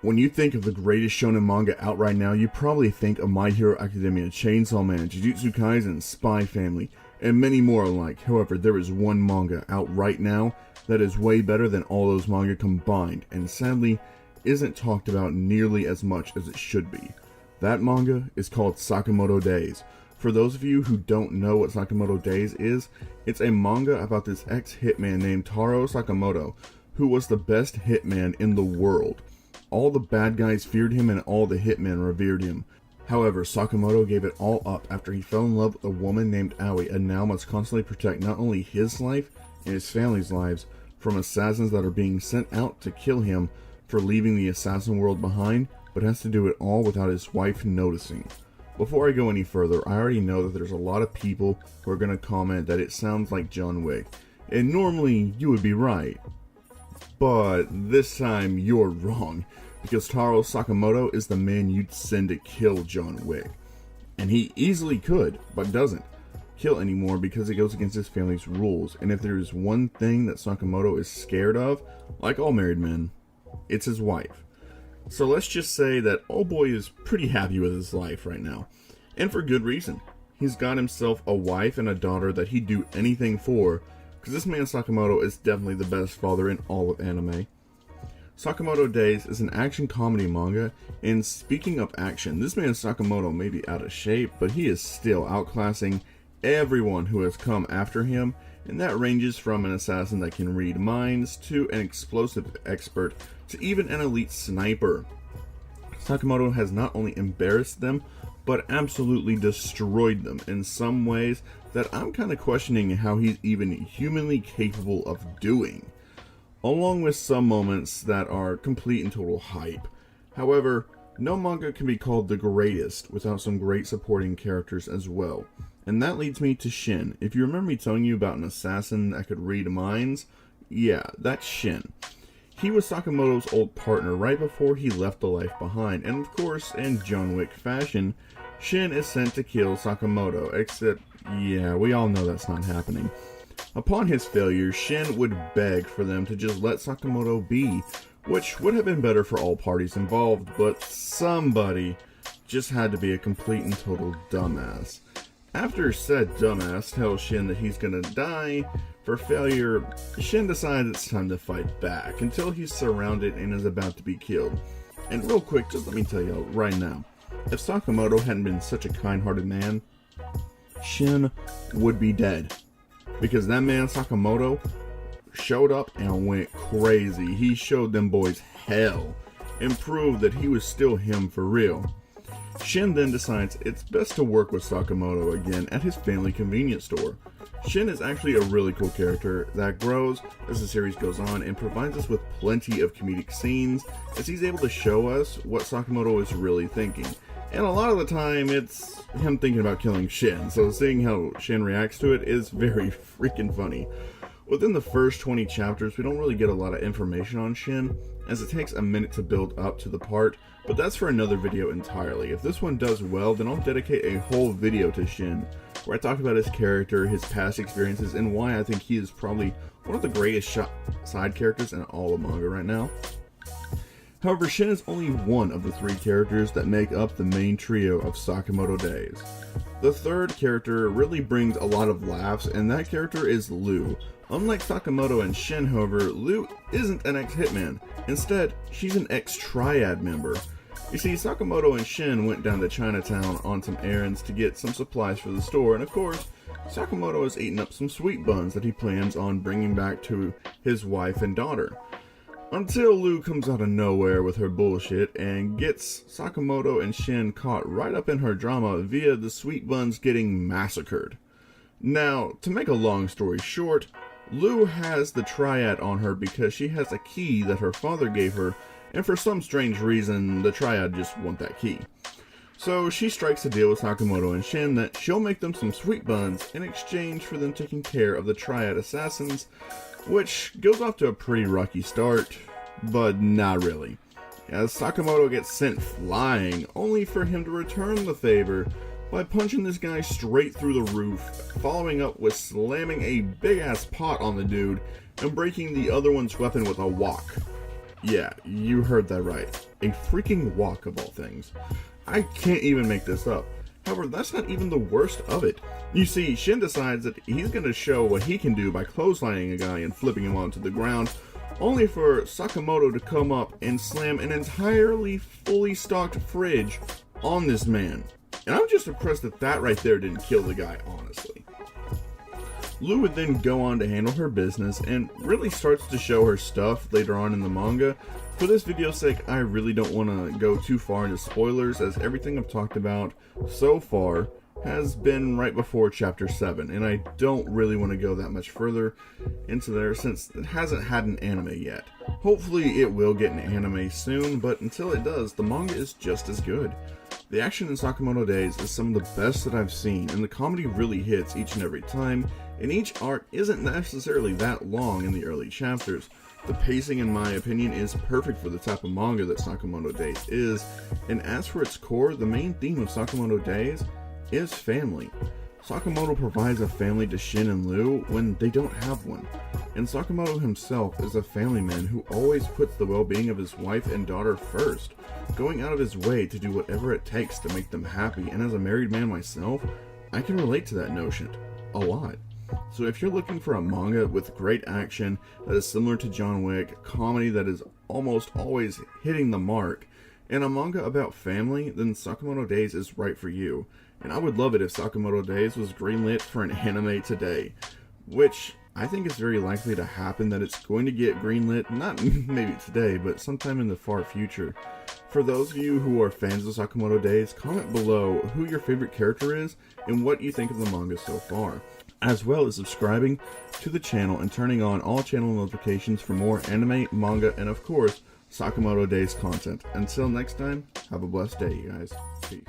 When you think of the greatest shonen manga out right now, you probably think of My Hero Academia, Chainsaw Man, Jujutsu Kaisen, Spy Family, and many more alike. However, there is one manga out right now that is way better than all those manga combined, and sadly, isn't talked about nearly as much as it should be. That manga is called Sakamoto Days. For those of you who don't know what Sakamoto Days is, it's a manga about this ex-hitman named Taro Sakamoto, who was the best hitman in the world. All the bad guys feared him and all the hitmen revered him. However, Sakamoto gave it all up after he fell in love with a woman named Aoi and now must constantly protect not only his life and his family's lives from assassins that are being sent out to kill him for leaving the assassin world behind, but has to do it all without his wife noticing. Before I go any further, I already know that there's a lot of people who are going to comment that it sounds like John Wick, and normally you would be right. But this time you're wrong, because Taro Sakamoto is the man you'd send to kill John Wick. And he easily could, but doesn't kill anymore because it goes against his family's rules. And if there is one thing that Sakamoto is scared of, like all married men, it's his wife. So let's just say that old boy is pretty happy with his life right now. And for good reason. He's got himself a wife and a daughter that he'd do anything for, because this man Sakamoto is definitely the best father in all of anime. Sakamoto Days is an action comedy manga, and speaking of action, this man Sakamoto may be out of shape, but he is still outclassing everyone who has come after him, and that ranges from an assassin that can read minds, to an explosive expert, to even an elite sniper. Sakamoto has not only embarrassed them, but absolutely destroyed them in some ways that I'm kind of questioning how he's even humanly capable of doing, along with some moments that are complete and total hype. However, no manga can be called the greatest without some great supporting characters as well. And that leads me to Shin. If you remember me telling you about an assassin that could read minds, yeah, that's Shin. He was Sakamoto's old partner right before he left the life behind, and of course, in John Wick fashion, Shin is sent to kill Sakamoto, except, yeah, we all know that's not happening. Upon his failure, Shin would beg for them to just let Sakamoto be, which would have been better for all parties involved, but somebody just had to be a complete and total dumbass. After said dumbass tells Shin that he's gonna die for failure, Shin decides it's time to fight back until he's surrounded and is about to be killed. And real quick, just let me tell you right now, if Sakamoto hadn't been such a kind-hearted man, Shin would be dead. Because that man Sakamoto showed up and went crazy. He showed them boys hell and proved that he was still him for real. Shin then decides it's best to work with Sakamoto again at his family convenience store. Shin is actually a really cool character that grows as the series goes on and provides us with plenty of comedic scenes as he's able to show us what Sakamoto is really thinking. And a lot of the time it's him thinking about killing Shin, so seeing how Shin reacts to it is very freaking funny. Within the first 20 chapters, we don't really get a lot of information on Shin, as it takes a minute to build up to the part, but that's for another video entirely. If this one does well, then I'll dedicate a whole video to Shin, where I talk about his character, his past experiences, and why I think he is probably one of the greatest side characters in all of manga right now. However, Shin is only one of the three characters that make up the main trio of Sakamoto Days. The third character really brings a lot of laughs, and that character is Lu. Unlike Sakamoto and Shin, however, Lu isn't an ex-hitman. Instead, she's an ex-triad member. You see, Sakamoto and Shin went down to Chinatown on some errands to get some supplies for the store, and of course, Sakamoto is eating up some sweet buns that he plans on bringing back to his wife and daughter. Until Lu comes out of nowhere with her bullshit and gets Sakamoto and Shin caught right up in her drama via the sweet buns getting massacred. Now, to make a long story short, Lu has the triad on her because she has a key that her father gave her, and for some strange reason, the triad just want that key. So she strikes a deal with Sakamoto and Shin that she'll make them some sweet buns in exchange for them taking care of the triad assassins, which goes off to a pretty rocky start, but not really, as Sakamoto gets sent flying, only for him to return the favor by punching this guy straight through the roof, following up with slamming a big ass pot on the dude and breaking the other one's weapon with a wok. Yeah, you heard that right. A freaking walk of all things. I can't even make this up. However, that's not even the worst of it. You see, Shin decides that he's going to show what he can do by clotheslining a guy and flipping him onto the ground, only for Sakamoto to come up and slam an entirely fully stocked fridge on this man. And I'm just impressed that that right there didn't kill the guy, honestly. Lou would then go on to handle her business and really starts to show her stuff later on in the manga. For this video's sake, I really don't want to go too far into spoilers, as everything I've talked about so far has been right before chapter 7, and I don't really want to go that much further into there since it hasn't had an anime yet. Hopefully it will get an anime soon, but until it does, the manga is just as good. The action in Sakamoto Days is some of the best that I've seen, and the comedy really hits each and every time, and each arc isn't necessarily that long in the early chapters. The pacing, in my opinion, is perfect for the type of manga that Sakamoto Days is, and as for its core, the main theme of Sakamoto Days is family. Sakamoto provides a family to Shin and Lou when they don't have one, and Sakamoto himself is a family man who always puts the well-being of his wife and daughter first, going out of his way to do whatever it takes to make them happy, and as a married man myself, I can relate to that notion a lot. So if you're looking for a manga with great action that is similar to John Wick, comedy that is almost always hitting the mark, and a manga about family, then Sakamoto Days is right for you. And I would love it if Sakamoto Days was greenlit for an anime today, which I think is very likely to happen, that it's going to get greenlit, not maybe today, but sometime in the far future. For those of you who are fans of Sakamoto Days, comment below who your favorite character is and what you think of the manga so far, as well as subscribing to the channel and turning on all channel notifications for more anime, manga, and of course, Sakamoto Days content. Until next time, have a blessed day, you guys. Peace.